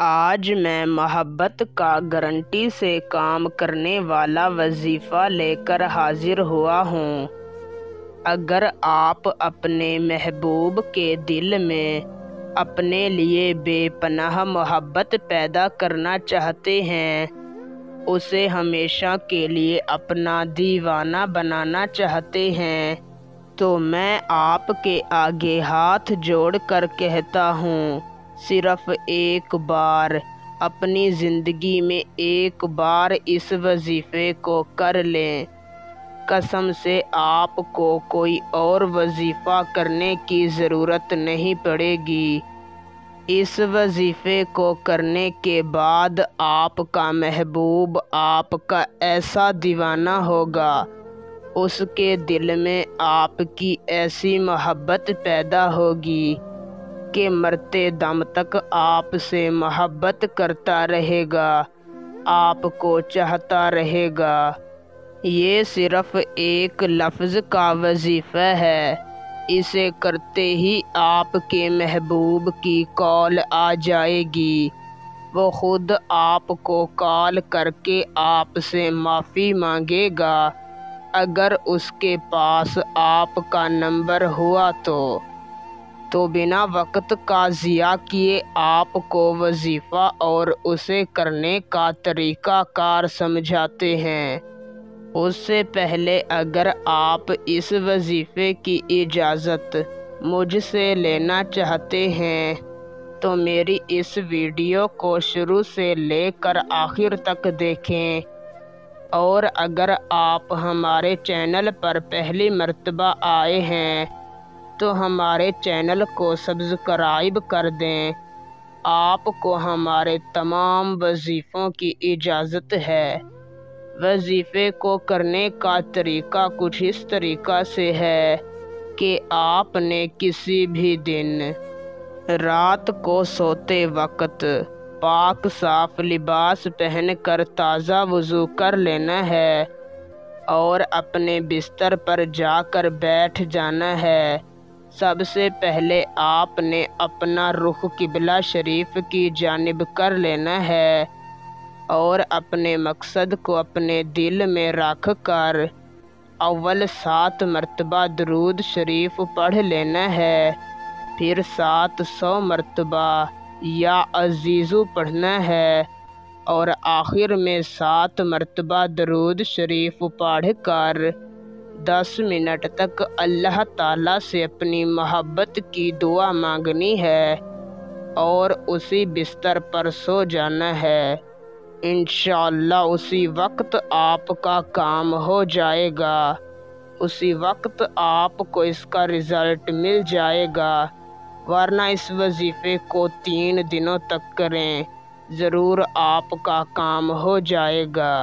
آج میں محبت کا گارنٹی سے کام کرنے والا وظیفہ لے کر حاضر ہوا ہوں۔ اگر آپ اپنے محبوب کے دل میں اپنے لیے بے پناہ محبت پیدا کرنا چاہتے ہیں، اسے ہمیشہ کے لیے اپنا دیوانہ بنانا چاہتے ہیں، تو میں آپ کے آگے ہاتھ جوڑ کر کہتا ہوں، صرف ایک بار اپنی زندگی میں ایک بار اس وظیفے کو کر لیں۔ قسم سے آپ کو کوئی اور وظیفہ کرنے کی ضرورت نہیں پڑے گی۔ اس وظیفے کو کرنے کے بعد آپ کا محبوب آپ کا ایسا دیوانہ ہوگا، اس کے دل میں آپ کی ایسی محبت پیدا ہوگی کہ مرتے دم تک آپ سے محبت کرتا رہے گا، آپ کو چاہتا رہے گا۔ یہ صرف ایک لفظ کا وظیفہ ہے، اسے کرتے ہی آپ کے محبوب کی کال آ جائے گی، وہ خود آپ کو کال کر کے آپ سے معافی مانگے گا، اگر اس کے پاس آپ کا نمبر ہوا تو بنا وقت کا ضیاع کیے آپ کو وظیفہ اور اسے کرنے کا طریقہ کار سمجھاتے ہیں۔ اس سے پہلے اگر آپ اس وظیفے کی اجازت مجھ سے لینا چاہتے ہیں تو میری اس ویڈیو کو شروع سے لے کر آخر تک دیکھیں، اور اگر آپ ہمارے چینل پر پہلی مرتبہ آئے ہیں تو ہمارے چینل کو سبسکرائب کر دیں۔ آپ کو ہمارے تمام وظیفوں کی اجازت ہے۔ وظیفے کو کرنے کا طریقہ کچھ اس طریقہ سے ہے کہ آپ نے کسی بھی دن رات کو سوتے وقت پاک صاف لباس پہن کر تازہ وضو کر لینا ہے اور اپنے بستر پر جا کر بیٹھ جانا ہے۔ سب سے پہلے آپ نے اپنا رخ قبلہ شریف کی جانب کر لینا ہے اور اپنے مقصد کو اپنے دل میں رکھ کر اول 7 مرتبہ درود شریف پڑھ لینا ہے، پھر 700 مرتبہ یا عزیزو پڑھنا ہے اور آخر میں 7 مرتبہ درود شریف پڑھ کر 10 منٹ تک اللہ تعالیٰ سے اپنی محبت کی دعا مانگنی ہے اور اسی بستر پر سو جانا ہے۔ انشاءاللہ اسی وقت آپ کا کام ہو جائے گا، اسی وقت آپ کو اس کا رزلٹ مل جائے گا، ورنہ اس وظیفے کو 3 دنوں تک کریں، ضرور آپ کا کام ہو جائے گا۔